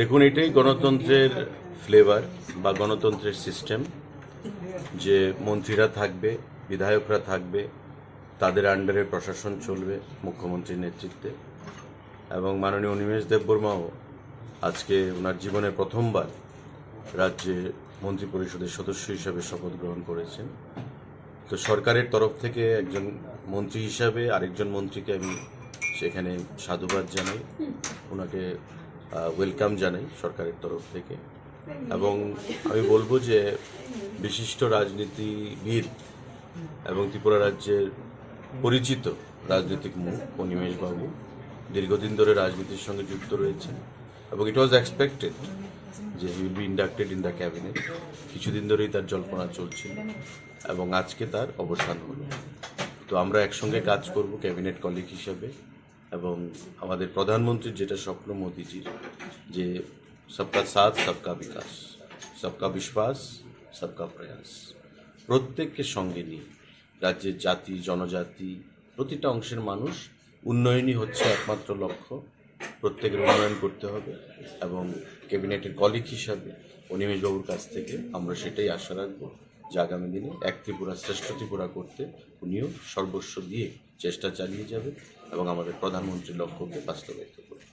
দেখুন, এটাই গণতন্ত্রের ফ্লেভার বা গণতন্ত্রের সিস্টেম, যে মন্ত্রীরা থাকবে, বিধায়করা থাকবে, তাদের আন্ডারে প্রশাসন চলবে মুখ্যমন্ত্রীর নেতৃত্বে। এবং মাননীয় অনিমেষ দেববর্মাও আজকে ওনার জীবনে প্রথমবার রাজ্যে মন্ত্রী পরিষদের সদস্য হিসাবে শপথ গ্রহণ করেছেন। তো সরকারের তরফ থেকে একজন মন্ত্রী হিসাবে আরেকজন মন্ত্রীকে আমি সেখানে সাধুবাদ জানাই, ওনাকে ওয়েলকাম জানাই সরকারের তরফ থেকে। এবং আমি বলবো যে বিশিষ্ট রাজনীতিবিদ এবং ত্রিপুরা রাজ্যের পরিচিত রাজনৈতিক মুখ অনিমেষ বাবু দীর্ঘদিন ধরে রাজনীতির সঙ্গে যুক্ত রয়েছেন এবং ইট ওয়াজ এক্সপেক্টেড যে he will be inducted in the cabinet. কিছুদিন ধরেই তার জল্পনা চলছিল এবং আজকে তার অবসান হলো। তো আমরা একসঙ্গে কাজ করব ক্যাবিনেট কলিগ হিসেবে। এবং আমাদের প্রধানমন্ত্রীর যেটা স্বপ্ন মোদিজির, যে সবকা সাথ সবকা বিকাশ, সবকা বিশ্বাস সবকা প্রয়াস, প্রত্যেককে সঙ্গে নিয়ে রাজ্যের জাতি জনজাতি প্রতিটা অংশের মানুষ উন্নয়নই হচ্ছে একমাত্র লক্ষ্য। প্রত্যেকের উন্নয়ন করতে হবে এবং ক্যাবিনেটের কলিগ হিসাবে অনিমেষবাবুর কাছ থেকে আমরা সেটাই আশা রাখবো যে আগামী দিনে এক ত্রিপুরা শ্রেষ্ঠ ত্রিপুরা করতে উনিও সর্বস্ব দিয়ে চেষ্টা চালিয়ে যাবে এবং আমাদের প্রধানমন্ত্রীর লক্ষ্যকে বাস্তবায়িত করবে।